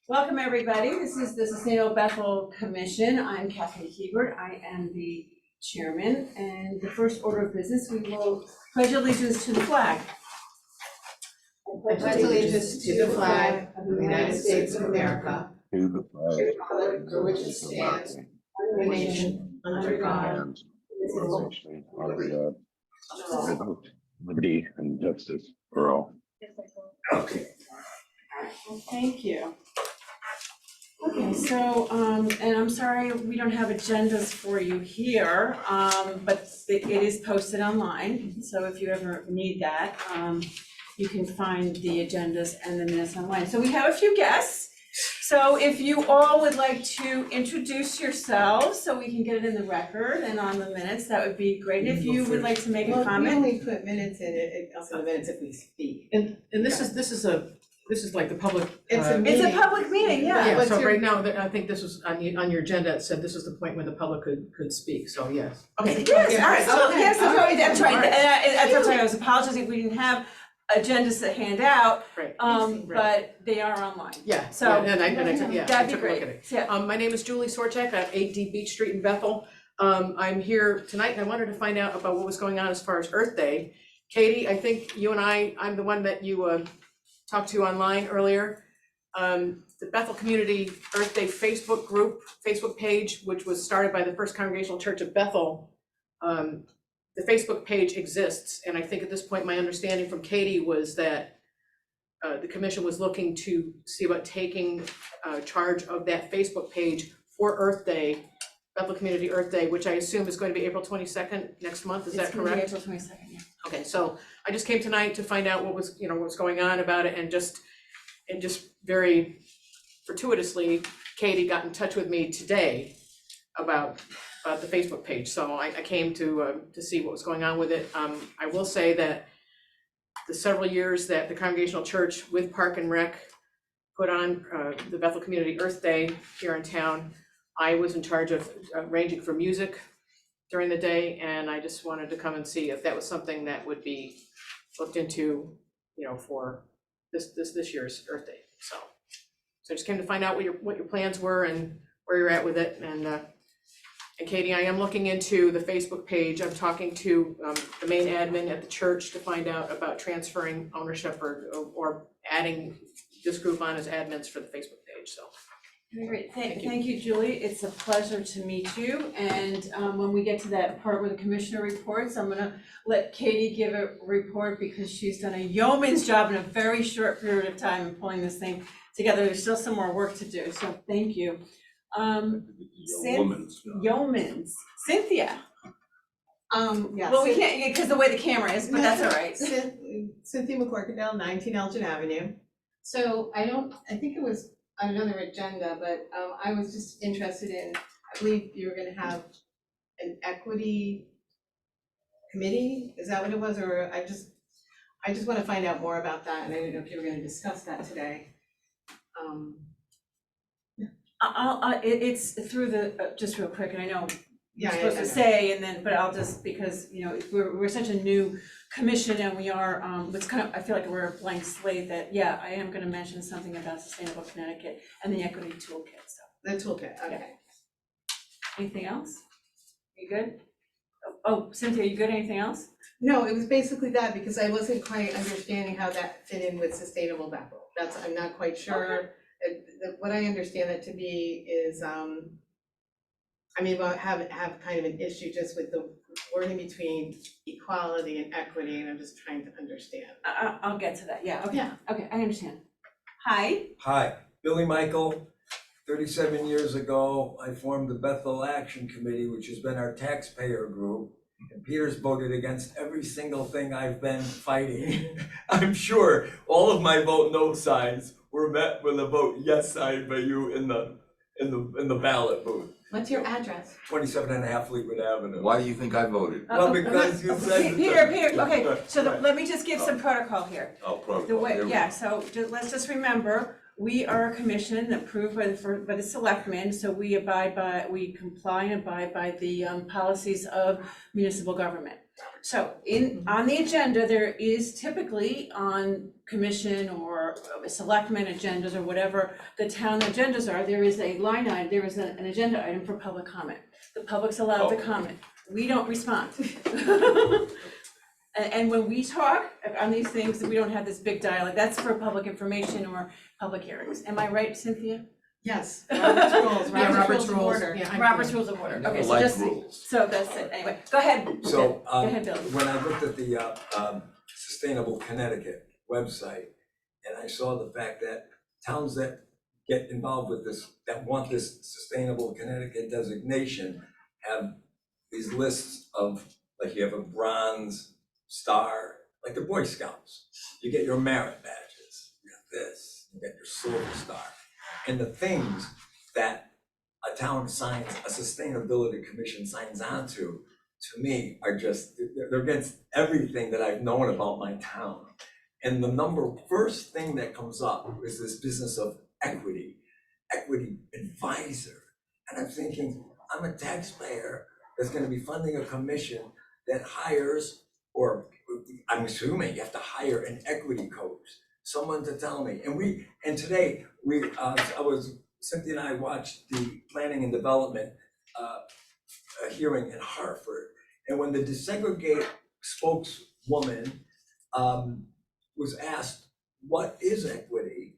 Welcome, everybody. This is the Sustainable Bethel Commission. I'm Kathleen Hebert. I am the chairman. And the first order of business, we will pledge allegiance to the flag. I pledge allegiance to the flag of the United States of America, to the flag for which it stands, one nation, under God, indivisible, with liberty and justice for all. Okay. Well, thank you. Okay, so, and I'm sorry we don't have agendas for you here, but it is posted online. So if you ever need that, you can find the agendas and the minutes online. So we have a few guests. So if you all would like to introduce yourselves so we can get it in the record and on the minutes, that would be great. If you would like to make a comment. We only put minutes in it, also the minutes if we speak. And this is like the public. It's a It's a public meeting, yeah. Yeah, What's so your- right now, I think this was on your agenda, it said this was the point where the public could speak, so yes. Okay. Yes, all right, so Okay, yes, all right, that's right, all right. and that's right, I was apologizing if we didn't have agendas to hand out, Right, but they are online. yeah, So- yeah, and I took That'd be a look at great, it. yeah. My name is Julie Sorchak, I'm 8D Beach Street in Bethel. I'm here tonight and I wanted to find out about what was going on as far as Earth Day. Katie, I think you and I'm the one that you talked to online earlier. The Bethel Community Earth Day Facebook page, which was started by the First Congregational Church of Bethel. The Facebook page exists, and I think at this point, my understanding from Katie was that the commission was looking to see about taking charge of that Facebook page for Earth Day, Bethel Community Earth Day, which I assume is going to be April 22nd next month, is that correct? It's gonna be April 22nd, yeah. Okay, so I just came tonight to find out what was going on about it, and just very fortuitously, Katie got in touch with me today about the Facebook page, so I came to see what was going on with it. I will say that the several years that the Congregational Church with Park and Rec put on the Bethel Community Earth Day here in town, I was in charge of arranging for music during the day, and I just wanted to come and see if that was something that would be looked into, for this year's Earth Day. So I just came to find out what your plans were and where you're at with it. And Katie, I am looking into the Facebook page. I'm talking to the main admin at the church to find out about transferring ownership or adding this group on as admins for the Facebook page. So. Great, thank you, Julie. It's a pleasure to meet you. And when we get to that part where the commissioner reports, I'm gonna let Katie give a report because she's done a yeoman's job in a very short period of time in pulling this thing together. There's still some more work to do, so thank you. Yeoman's. Cynthia. Yeah. Well, we can't, because the way the camera is, but that's all right. Cynthia McCorkindale, 19 Elgin Avenue. So I think it was on another agenda, but I was just interested in, I believe you were gonna have an equity committee, is that what it was? Or I just wanna find out more about that, and I didn't know if you were gonna discuss that today. It's through the, just real quick, and I know you're Yeah, supposed to say, and then, but I'll just, because, we're such a new commission and we are, it's kind of, I feel like we're a blank slate that, yeah, I am gonna mention something about Sustainable Connecticut and the equity toolkit, so. The toolkit, okay. Anything else? You good? Oh, Cynthia, you good? Anything else? No, it was basically that, because I wasn't quite understanding how that fit in with Sustainable Bethel. I'm not quite sure. What I understand it to be is, we'll have kind of an issue just with the wording between equality and equity, and I'm just trying to understand. I'll get to that, yeah, okay, Yeah. okay, I understand. Hi. Hi, Billy Michael. 37 years ago, I formed the Bethel Action Committee, which has been our taxpayer group. And Peter's voted against every single thing I've been fighting. I'm sure all of my vote no signs were met with a vote yes sign by you in the ballot booth. What's your address? 27.5 Fleetwood Avenue. Why do you think I voted? Well, because you said. Peter, okay, so Right. let me just give some protocol here. Oh, protocol. The way, There we yeah, go. so let's just remember, we are a commission approved by the selectmen, so we comply and abide by the policies of municipal government. So on the agenda, there is typically on commission or selectmen agendas or whatever the town agendas are, there is a line item, there is an agenda item for public comment. The public's allowed to comment. We don't respond. And when we talk on these things, we don't have this big dialogue. That's for public information or public hearings. Am I right, Cynthia? Yes, Robert's rules, Yeah, Robert's rules of order. Yeah, Robert's Rules of Order. Never Okay, so liked just, rules. so that's it. Anyway, go ahead. So, Go ahead, Bill. when I looked at the Sustainable Connecticut website, and I saw the fact that towns that get involved with this, that want this Sustainable Connecticut designation, have these lists of, like you have a bronze star, like the Boy Scouts. You get your merit badges, you got this, you get your silver star. And the things that a town signs, a sustainability commission signs on to me, are just, they're against everything that I've known about my town. And the first thing that comes up is this business of equity advisor. And I'm thinking, I'm a taxpayer that's gonna be funding a commission that hires, or I'm assuming you have to hire an equity coach, someone to tell me. And today, Cynthia and I watched the planning and development hearing in Hartford. And when the desegregate spokeswoman was asked, what is equity?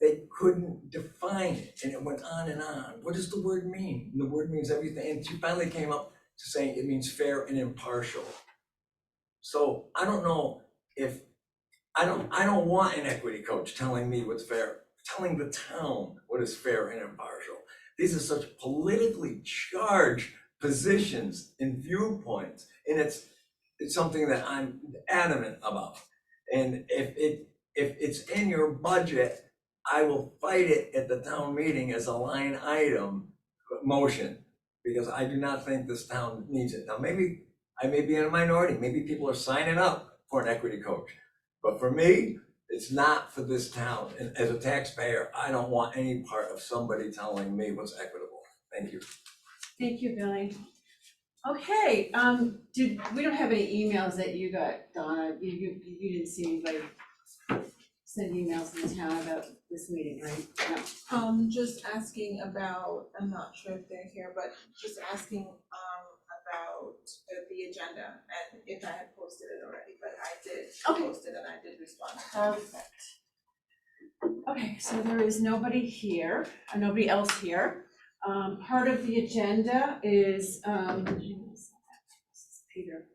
They couldn't define it, and it went on and on. What does the word mean? And the word means everything. And she finally came up to saying it means fair and impartial. So I don't know if, I don't want an equity coach telling me what's fair, telling the town what is fair and impartial. These are such politically charged positions and viewpoints, and it's something that I'm adamant about. And if it's in your budget, I will fight it at the town meeting as a line item motion, because I do not think this town needs it. Now, maybe I may be in a minority, maybe people are signing up for an equity coach, but for me, it's not for this town. And as a taxpayer, I don't want any part of somebody telling me what's equitable. Thank you. Thank you, Billy. Okay, we don't have any emails that you got, Donna. You didn't see anybody send emails in the town about this meeting, right? No. Just asking about, I'm not sure if they're here, but just asking about the agenda and if I had posted it already, but I did post it and I did respond. Perfect. Okay, so there is nobody here, nobody else here. Part of the agenda is, Peter.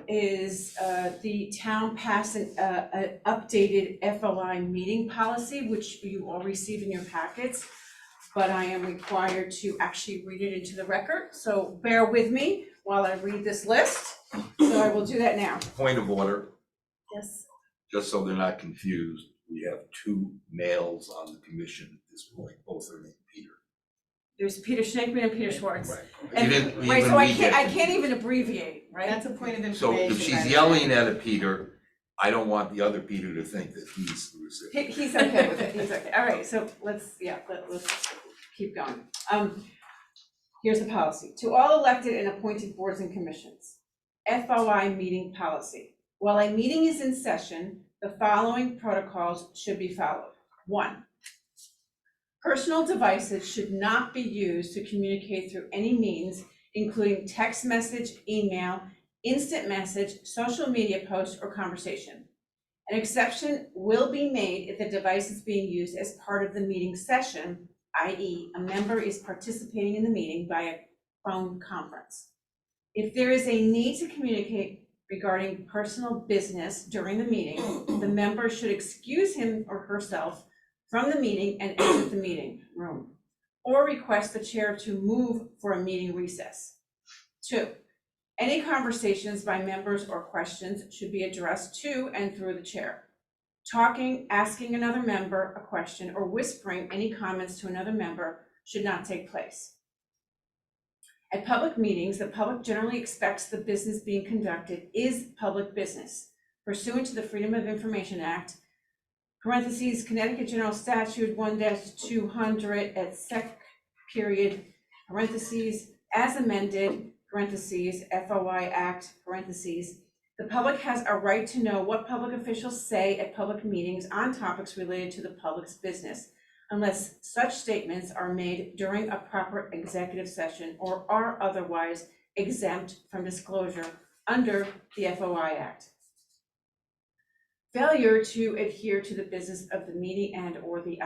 Is the town passed an updated FOI meeting policy, which you all received in your packets, but I am required to actually read it into the record, so bear with me while I read this list. So I will do that now. Point of order, Yes. just so they're not confused, we have two males on the commission at this point, both are named Peter. There's Peter Schneckman and Peter Schwartz. Right. And, Even right, so I we can't even abbreviate, right? That's a point of So information. if she's yelling at a Peter, I don't want the other Peter to think that he's the recipient. He's okay with it, he's okay. All right, so let's keep going. Here's the policy. To all elected and appointed boards and commissions, FOI meeting policy. While a meeting is in session, the following protocols should be followed. 1, personal devices should not be used to communicate through any means, including text message, email, instant message, social media post, or conversation. An exception will be made if the device is being used as part of the meeting session, i.e., a member is participating in the meeting by a phone conference. If there is a need to communicate regarding personal business during the meeting, the member should excuse him or herself from the meeting and exit the meeting room, or request the chair to move for a meeting recess. 2, any conversations by members or questions should be addressed to and through the chair. Talking, asking another member a question, or whispering any comments to another member should not take place. At public meetings, the public generally expects the business being conducted is public business pursuant to the Freedom of Information Act, parentheses, Connecticut General Statute 1-200 et sec. Period, parentheses, as amended, parentheses, FOI Act, parentheses, the public has a right to know what public officials say at public meetings on topics related to the public's business, unless such statements are made during a proper executive session or are otherwise exempt from disclosure under the FOI Act. Failure to adhere to the business of the meeting and/or the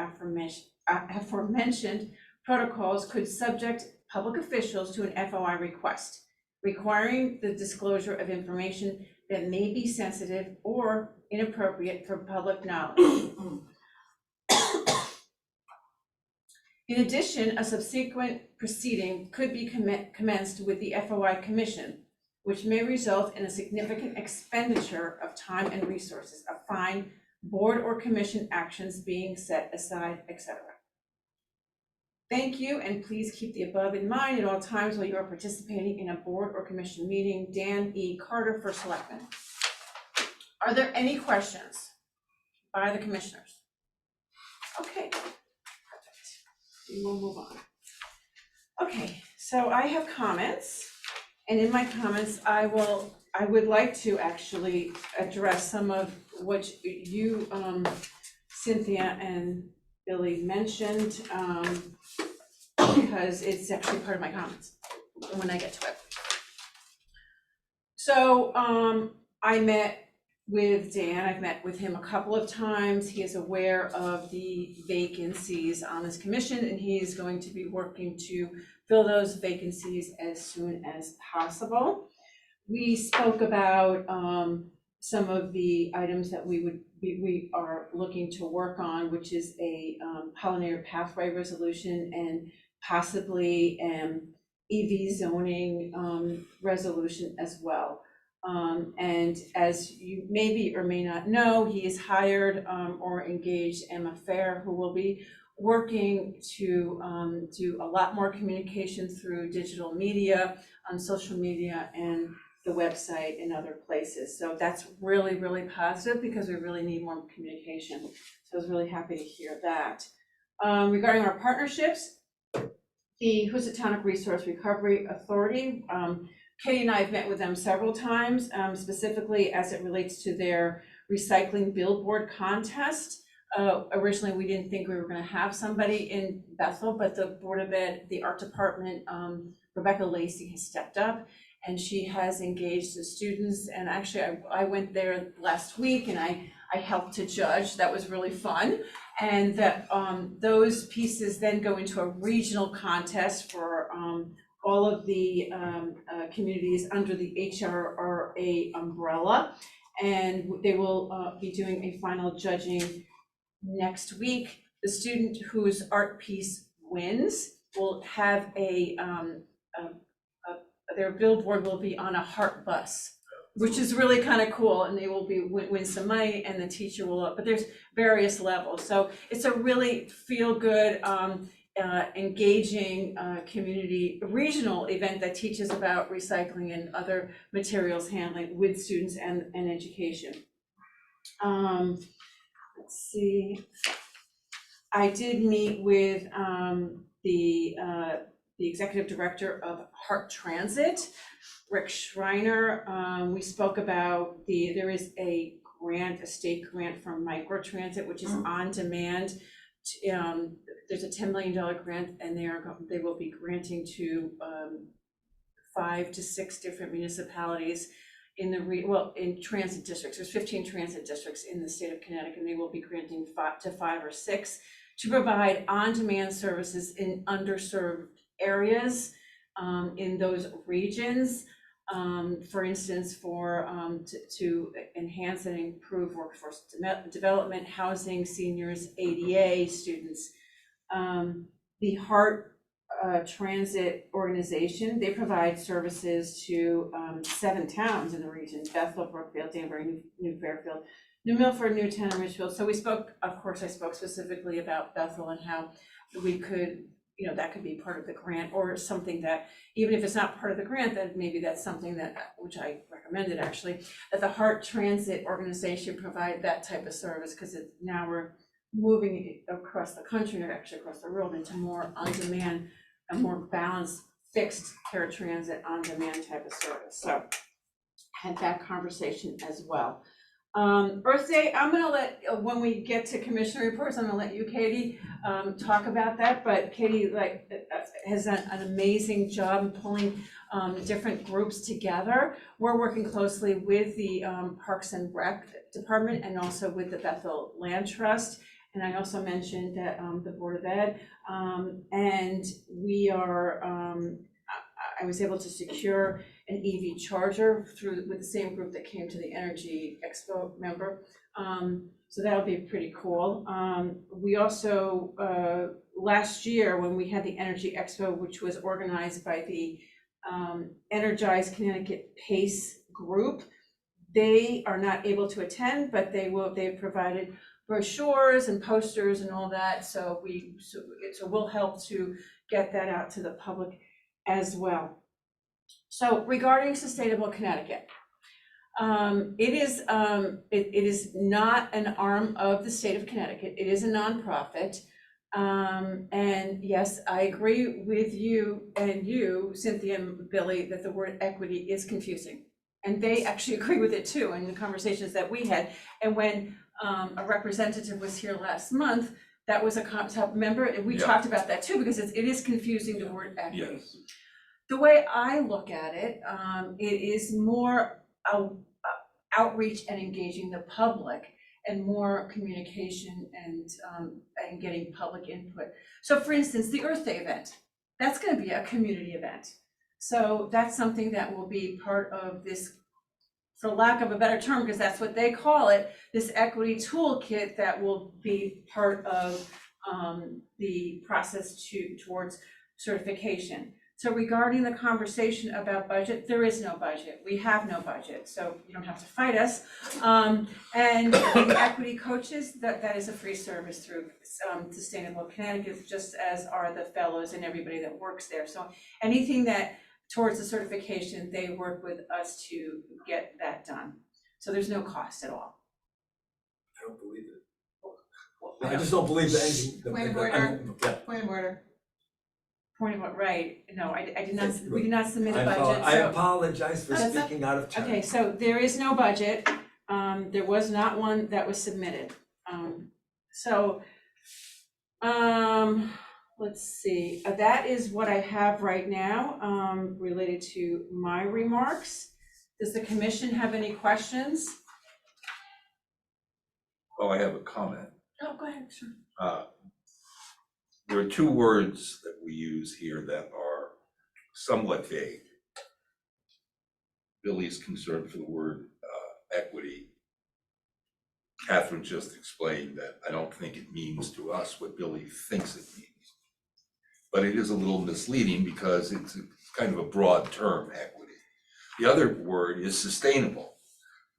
aforementioned protocols could subject public officials to an FOI request, requiring the disclosure of information that may be sensitive or inappropriate for public knowledge. In addition, a subsequent proceeding could be commenced with the FOI Commission, which may result in a significant expenditure of time and resources, a fine, board or commission actions being set aside, etc. Thank you, and please keep the above in mind at all times while you are participating in a board or commission meeting. Dan E. Carter, First Selectman. Are there any questions by the commissioners? Okay, perfect. We will move on. Okay, so I have comments, and in my comments, I would like to actually address some of what you, Cynthia and Billy mentioned, because it's actually part of my comments when I get to it. So I met with Dan. I've met with him a couple of times. He is aware of the vacancies on this commission, and he is going to be working to fill those vacancies as soon as possible. We spoke about some of the items that we are looking to work on, which is a pollinator pathway resolution and possibly EV zoning resolution as well. And as you maybe or may not know, he has hired or engaged Emma Fair, who will be working to do a lot more communication through digital media, on social media, and the website and other places. So that's really, really positive because we really need more communication. So I was really happy to hear that. Regarding our partnerships, the Housatonic Resource Recovery Authority, Katie and I have met with them several times, specifically as it relates to their recycling billboard contest. Originally, we didn't think we were going to have somebody in Bethel, but the Board of Ed, the art department, Rebecca Lacey has stepped up, and she has engaged the students. And actually, I went there last week, and I helped to judge. That was really fun. And that those pieces then go into a regional contest for all of the communities under the HRRA umbrella. And they will be doing a final judging next week. The student whose art piece wins will have their billboard will be on a heart bus, which is really kind of cool, and they will be win some money, and the teacher will, but there's various levels. So it's a really feel-good, engaging community regional event that teaches about recycling and other materials handling with students and education. Let's see. I did meet with the executive director of Heart Transit, Rick Schreiner. We spoke about there is a grant, a state grant from Microtransit, which is on demand. There's a $10 million grant, and they will be granting to 5 to 6 different municipalities in in transit districts. There's 15 transit districts in the state of Connecticut, and they will be granting 5 or 6 to provide on-demand services in underserved areas in those regions. For instance, to enhance and improve workforce development, housing, seniors, ADA students. The Heart Transit organization, they provide services to 7 towns in the region: Bethel, Brookfield, Danbury, New Fairfield, New Milford, Newtown, and Richfield. So we spoke, of course, I spoke specifically about Bethel and how we could, that could be part of the grant, or something that, even if it's not part of the grant, then maybe that's something that, which I recommended actually, that the Heart Transit organization provide that type of service, because now we're moving it across the country, or actually across the world, into more on-demand, a more balanced fixed paratransit on-demand type of service, so had that conversation as well. Earth Day, I'm gonna let, when we get to commissioner reports, I'm gonna let you, Katie, talk about that, but Katie has done an amazing job in pulling different groups together. We're working closely with the Parks and Rec Department and also with the Bethel Land Trust. And I also mentioned that the Board of Ed, and we are, I was able to secure an EV charger with the same group that came to the Energy Expo, remember? So that'll be pretty cool. We also, last year when we had the Energy Expo, which was organized by the Energize Connecticut PACE group, they are not able to attend, but they've provided brochures and posters and all that, so we'll help to get that out to the public as well. So regarding Sustainable Connecticut, it is not an arm of the state of Connecticut. It is a nonprofit. And yes, I agree with you, Cynthia and Billy, that the word equity is confusing. And they actually agree with it too in the conversations that we had. And when a representative was here last month, that was a member, and we talked about that too, because it is confusing, the word equity. Yes. The way I look at it, it is more outreach and engaging the public and more communication and getting public input. So for instance, the Earth Day event, that's going to be a community event. So that's something that will be part of this, for lack of a better term, because that's what they call it, this equity toolkit that will be part of the process towards certification. So regarding the conversation about budget, there is no budget. We have no budget, so you don't have to fight us. And the equity coaches, that is a free service through Sustainable Connecticut, just as are the fellows and everybody that works there. So anything that towards the certification, they work with us to get that done. So there's no cost at all. I don't believe it. I just don't believe that. Point of order. Point of order. Point of what, right, no, I did not, we did not submit a budget, I so. apologize for speaking out of turn. Okay, so there is no budget, there was not one that was submitted. Let's see, that is what I have right now, related to my remarks. Does the commission have any questions? Oh, I have a comment. Oh, go ahead, sure. There are two words that we use here that are somewhat vague. Billy's concerned for the word equity. Catherine just explained that I don't think it means to us what Billy thinks it means. But it is a little misleading because it's kind of a broad term, equity. The other word is sustainable.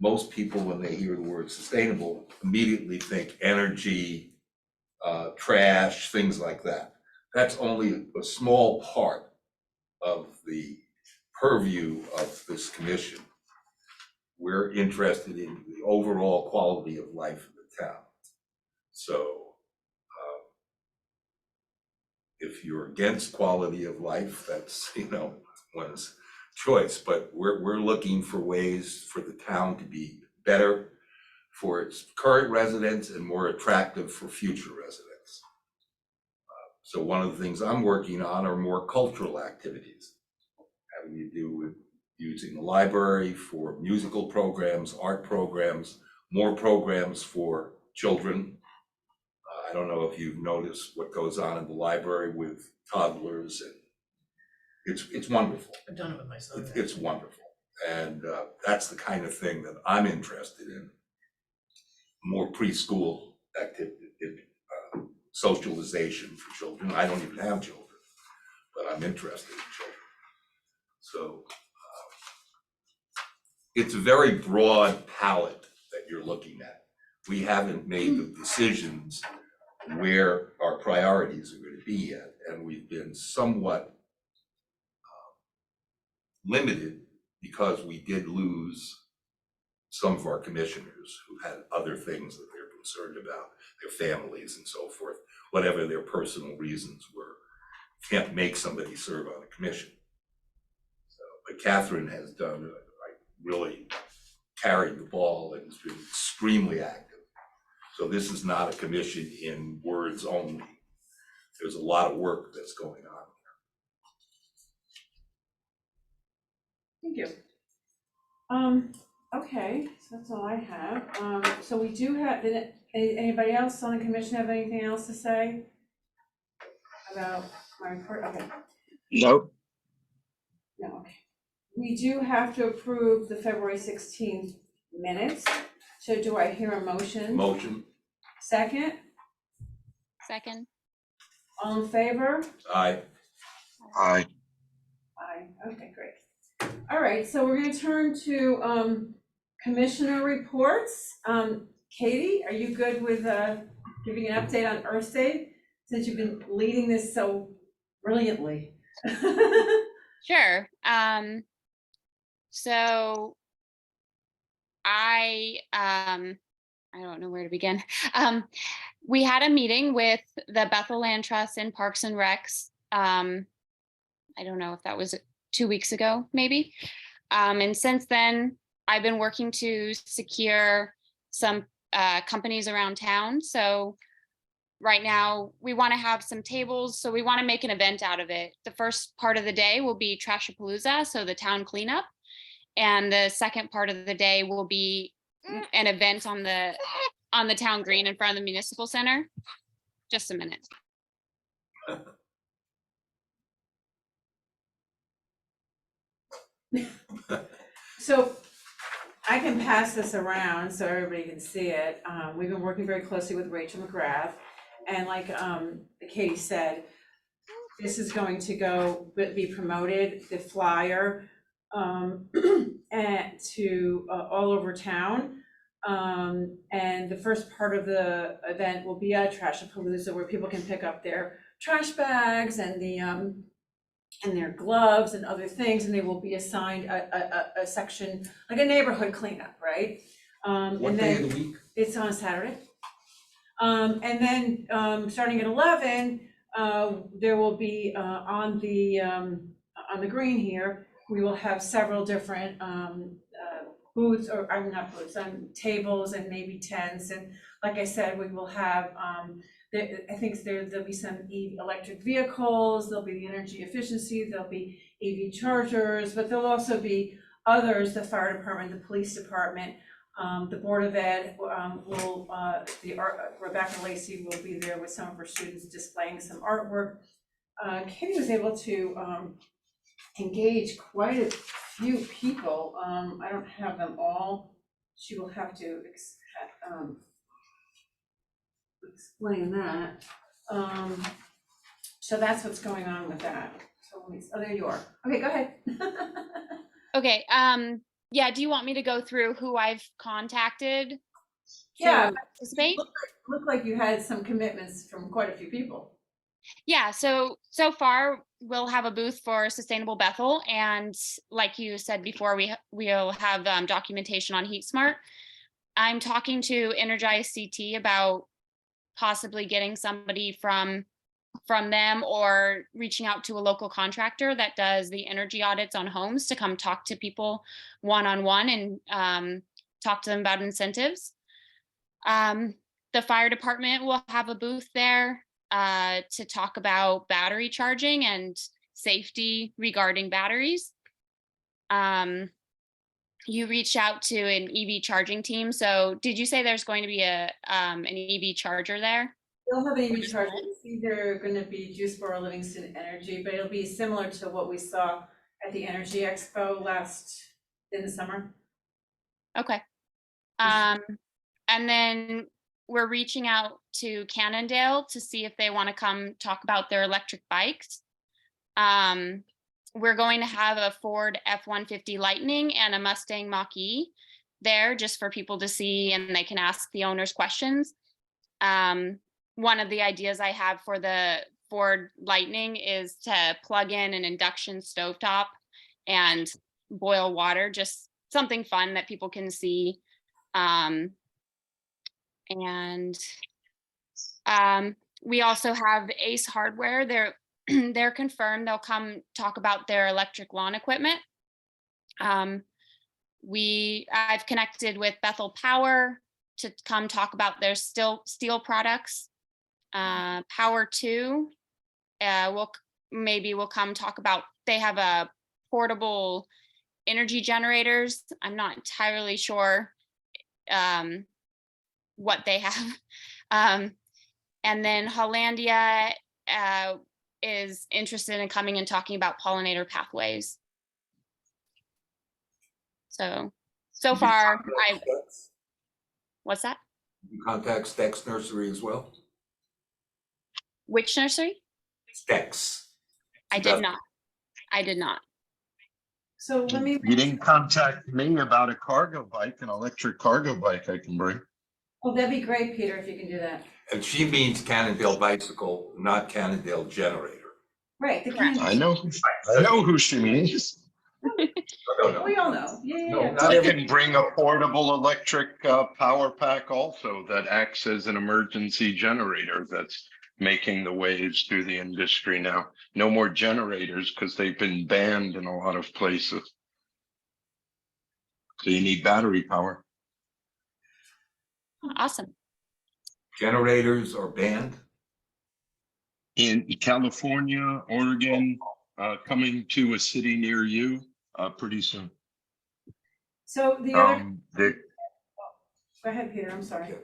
Most people, when they hear the word sustainable, immediately think energy, trash, things like that. That's only a small part of the purview of this commission. We're interested in the overall quality of life in the town. So if you're against quality of life, that's, one's choice, but we're looking for ways for the town to be better for its current residents and more attractive for future residents. So one of the things I'm working on are more cultural activities, having to do with using the library for musical programs, art programs, more programs for children. I don't know if you've noticed what goes on in the library with toddlers, and it's wonderful. I've done it with my son. It's wonderful, and that's the kind of thing that I'm interested in. More preschool activity, socialization for children. I don't even have children, but I'm interested in children. So it's a very broad palette that you're looking at. We haven't made the decisions where our priorities are going to be yet, and we've been somewhat limited because we did lose some of our commissioners who had other things that they're concerned about, their families and so forth, whatever their personal reasons were. Can't make somebody serve on a commission. But Catherine has done, like, really carried the ball and has been extremely active. So this is not a commission in words only. There's a lot of work that's going on. Thank you. Okay, so that's all I have. So we do have, anybody else on the commission have anything else to say about my report? Okay, Nope. no, okay. We do have to approve the February 16th minutes. So do I hear a motion? Motion, Second, Second. all in favor? aye. Aye. Aye, okay, great. All right, so we're gonna turn to commissioner reports. Katie, are you good with giving an update on Earth Day, since you've been leading this so brilliantly? Sure. So I don't know where to begin. We had a meeting with the Bethel Land Trust and Parks and Recs. I don't know if that was 2 weeks ago, maybe. And since then, I've been working to secure some companies around town. So right now we want to have some tables. So we want to make an event out of it. The first part of the day will be Trashapalooza, so the town cleanup. And the second part of the day will be an event on the town green in front of the municipal center. Just a minute. So I can pass this around so everybody can see it. We've been working very closely with Rachel McGrath. And like Katie said, this is going to be promoted, the flyer, and to all over town. And the first part of the event will be a Trashapalooza, where people can pick up their trash bags and their gloves and other things, and they will be assigned a section, like a neighborhood cleanup, right? What And day then of the week? it's on a Saturday. And then starting at 11, there will be on the green here, we will have several different booths, or I'm not booths, tables and maybe tents. And like I said, we will have, I think there'll be some electric vehicles, there'll be the energy efficiency, there'll be EV chargers, but there'll also be others, the fire department, the police department, the Board of Ed Rebecca Lacey will be there with some of her students displaying some artwork. Katie was able to engage quite a few people. I don't have them all. She will have to explain that. So that's what's going on with that. So let me, oh, there you are. Okay, go ahead. Okay. Yeah. Do you want me to go through who I've contacted? Yeah. To participate? Look like you had some commitments from quite a few people. Yeah, so far we'll have a booth for Sustainable Bethel, and like you said before, we'll have documentation on Heat Smart. I'm talking to Energize CT about possibly getting somebody from them, or reaching out to a local contractor that does the energy audits on homes to come talk to people one-on-one and talk to them about incentives. The fire department will have a booth there to talk about battery charging and safety regarding batteries. You reached out to an EV charging team. So did you say there's going to be an EV charger there? They'll have an EV charger. It's either going to be Juice Bar or Livingston Energy, but it'll be similar to what we saw at the Energy Expo in the summer. Okay. And then we're reaching out to Cannondale to see if they want to come talk about their electric bikes. We're going to have a Ford F-150 Lightning and a Mustang Mach-E there, just for people to see, and they can ask the owners questions. One of the ideas I have for the Ford Lightning is to plug in an induction stovetop and boil water, just something fun that people can see. We also have Ace Hardware. They're confirmed they'll come talk about their electric lawn equipment. I've connected with Bethel Power to come talk about their steel products. Power 2 will come talk about, they have a portable energy generators. I'm not entirely sure what they have. And then Hollandia is interested in coming and talking about pollinator pathways. So far, what's that? You contact Stex Nursery as well? Which nursery? Stex. I did not. So let me. You didn't contact me about a cargo bike, an electric cargo bike I can bring. Oh, that'd be great, Peter, if you can do that. And she means Cannondale bicycle, not Cannondale generator. Right, the Correct. can. I know who she means. No. We all know, yeah. No, not I every- can bring a portable electric power pack also that acts as an emergency generator that's making the waves through the industry now. No more generators because they've been banned in a lot of places. So you need battery power. Awesome. Generators are banned. In California, Oregon, coming to a city near you pretty soon. So the other, The- go ahead, Peter, I'm sorry.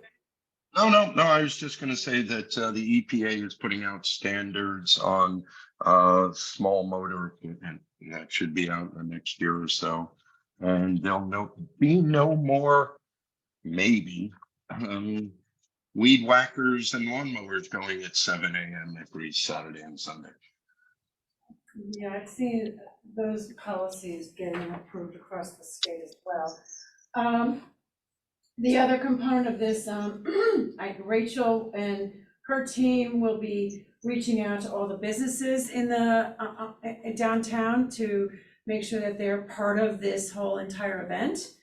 No, I was just gonna say that the EPA is putting out standards on small motor equipment, and that should be out in the next year or so. And there'll be no more, maybe, weed whackers and lawnmowers going at 7 a.m. every Saturday and Sunday. Yeah, I've seen those policies getting approved across the state as well. The other component of this, Rachel and her team will be reaching out to all the businesses in the downtown to make sure that they're part of this whole entire event.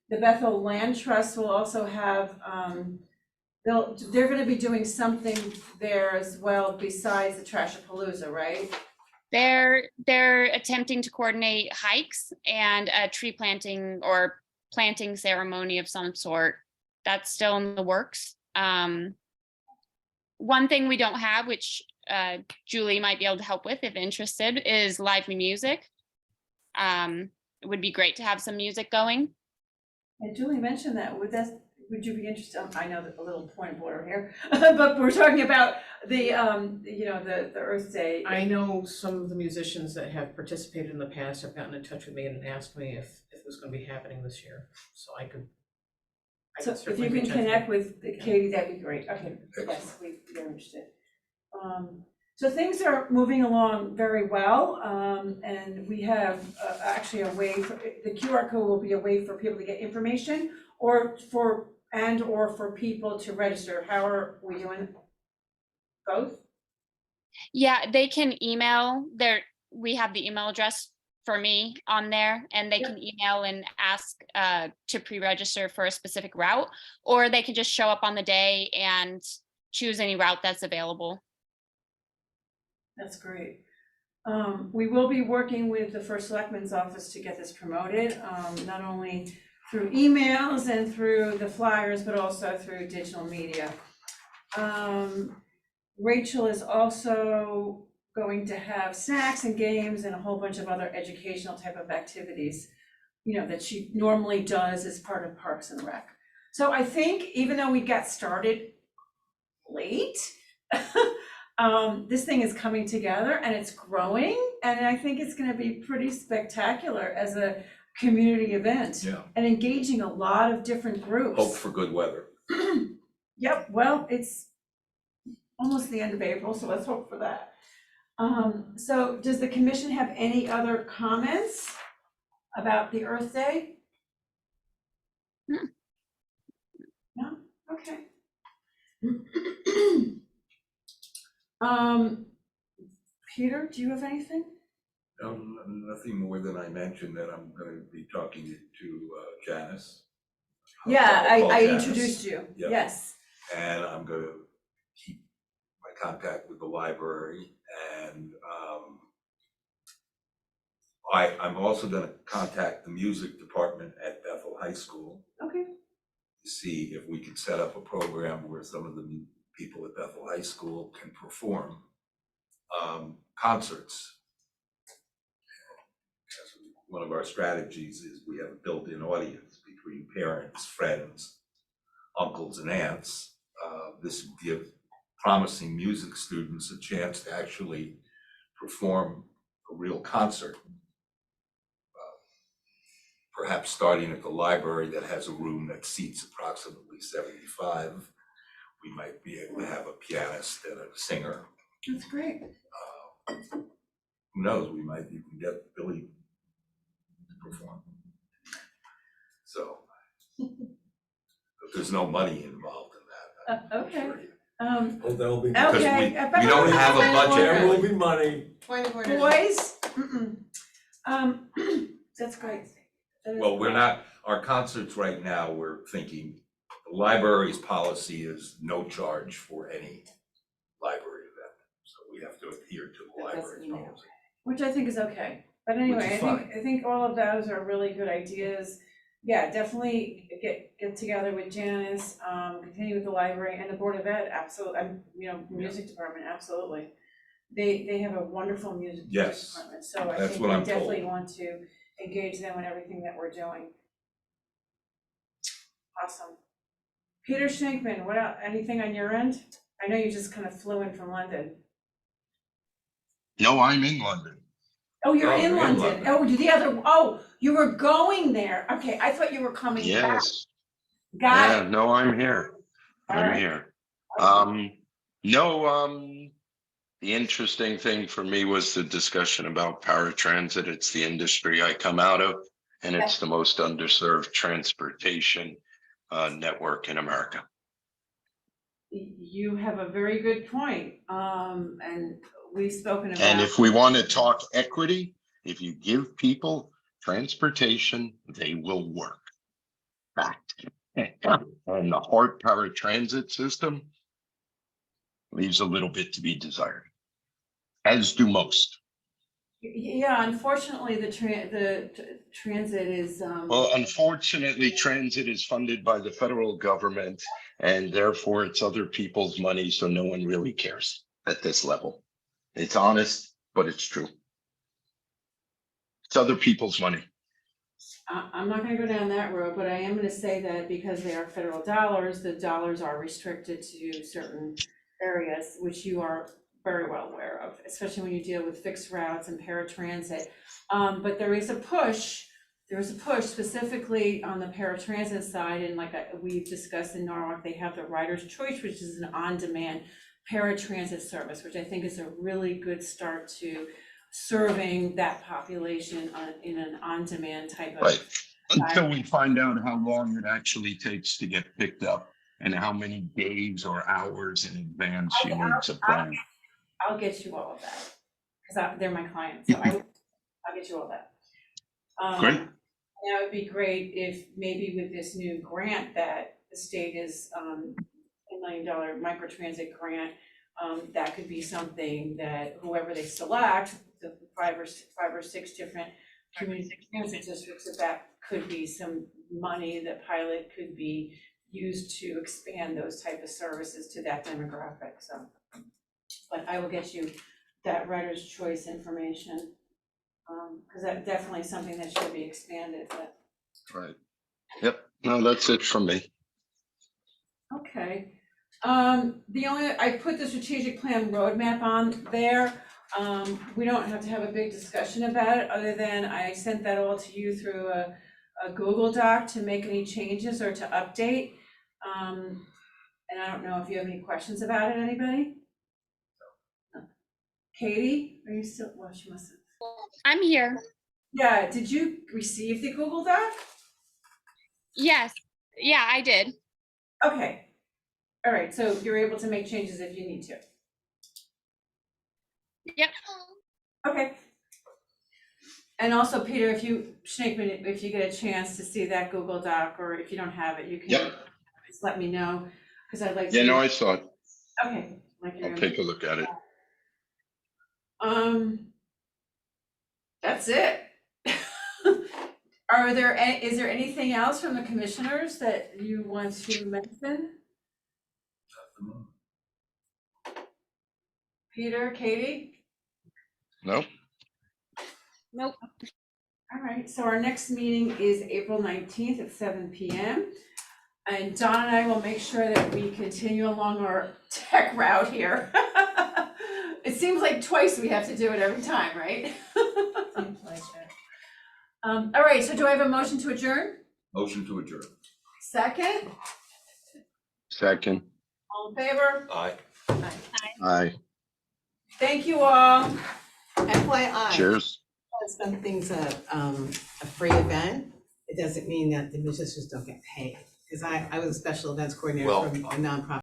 The Bethel Land Trust will also have, they're gonna be doing something there as well besides the Trashapalooza, right? They're attempting to coordinate hikes and a tree planting or planting ceremony of some sort. That's still in the works. One thing we don't have, which Julie might be able to help with if interested, is live music. It would be great to have some music going. And Julie mentioned that, would you be interested, I know that a little point of order here, but we're talking about the Earth Day. I know some of the musicians that have participated in the past have gotten in touch with me and asked me if it was gonna be happening this year, so I could So if certainly you can reach out to connect them. with Katie, that'd be great, okay, yes, we're interested. So things are moving along very well, and we have actually a way for, the QR code will be a way for people to get information or for people to register. How are we doing? Both? Yeah, they can email we have the email address for me on there, and they can email and ask to pre-register for a specific route, or they can just show up on the day and choose any route that's available. That's great. We will be working with the First Selectman's office to get this promoted, not only through emails and through the flyers, but also through digital media. Rachel is also going to have snacks and games and a whole bunch of other educational type of activities, that she normally does as part of Parks and Rec. So I think even though we got started late, this thing is coming together and it's growing, and I think it's gonna be pretty spectacular as a community event. Yeah. And engaging a lot of different groups. Hope for good weather. Yep, well, it's almost the end of April, so let's hope for that. So does the commission have any other comments about the Earth Day? No? Okay. Peter, do you have anything? Nothing more than I mentioned that I'm gonna be talking to Janice. Yeah, I'll call I Janice, introduced you, Yeah. yes. And I'm gonna keep my contact with the library, and I'm also gonna contact the music department at Bethel High School Okay, to see if we could set up a program where some of the people at Bethel High School can perform concerts. One of our strategies is we have a built-in audience between parents, friends, uncles and aunts. This would give promising music students a chance to actually perform a real concert. Perhaps starting at the library that has a room that seats approximately 75. We might be able to have a pianist and a singer. that's great. Who knows, we might even get Billy to perform. So, but there's no money involved in that. I can Okay. assure you. Oh, there'll be. Because Okay. we don't have a There will budget. be money. Point of order. Boys, that's great. That is Well, we're great. not, our concerts right now, we're thinking, the library's policy is no charge for any library event. So we have to adhere to the That doesn't library's mean policy. Which I think is okay, but anyway, is I think all of those are really good ideas. Yeah, definitely get together with Janice, continue with the library and the Board of Ed, absolutely, music department, absolutely. They have a wonderful music Yes, department, so I that's think what we I'm definitely told. want to engage them in everything that we're doing. Awesome. Peter Schenkman, what else, anything on your end? I know you just kind of flew in from London. No, I'm in London. Oh, you're Oh, in you're in London. London. Oh, you the other, oh, you were going there. Okay, I thought you were coming back. Yes. Got Yeah, it. no, I'm here. All I'm right. here. Okay. The interesting thing for me was the discussion about paratransit. It's the industry I come out of, and it's the most underserved transportation network in America. You have a very good point. And we've spoken about. And if we want to talk equity, if you give people transportation, they will work. Fact. And the Hart paratransit system leaves a little bit to be desired, as do most. Yeah, unfortunately, the transit is, Well, unfortunately, transit is funded by the federal government, and therefore it's other people's money, so no one really cares at this level. It's honest, but it's true. It's other people's money. I'm not gonna go down that road, but I am gonna say that because they are federal dollars, the dollars are restricted to certain areas, which you are very well aware of, especially when you deal with fixed routes and paratransit. But there is a push specifically on the paratransit side, and like we've discussed in Norwalk, they have the Rider's Choice, which is an on-demand paratransit service, which I think is a really good start to serving that population in an on-demand type of. Right. Until we find out how long it actually takes to get picked up and how many days or hours in advance you need to plan. I'll get you all of that, because they're my clients, so I'll get you all that. Great. That would be great if maybe with this new grant that the state is, $10 million microtransit grant, that could be something that whoever they select, the five or six different community transit districts, that could be some money that pilot could be used to expand those type of services to that demographic, so. But I will get you that Rider's Choice information, because that's definitely something that should be expanded, but. Right. Yep. No, that's it from me. Okay. I put the strategic plan roadmap on there. We don't have to have a big discussion about it, other than I sent that all to you through a Google Doc to make any changes or to update. And I don't know if you have any questions about it, anybody? No. Katie, are you still, well, she must have. I'm here. Yeah, did you receive the Google Doc? Yes. Yeah, I did. Okay. All right, so you're able to make changes if you need to. Yep. Okay. And also, Peter, if you get a chance to see that Google Doc, or if you don't have it, you can just let me know, because I'd like to. Yeah, no, I saw it. Okay. I'll take a look at it. That's it. Is there anything else from the commissioners that you want to mention? Peter, Katie? No? Nope. All right, so our next meeting is April 19th at 7 PM. And Don and I will make sure that we continue along our tech route here. It seems like twice we have to do it every time, right? Seems like it. All right, so do I have a motion to adjourn? Motion to adjourn. Second, Second. all in favor? Aye. Aye. Thank you all. FYI. Cheers. Something's a free event, it doesn't mean that the musicians don't get paid. Because I was a special events coordinator Well, for a nonprofit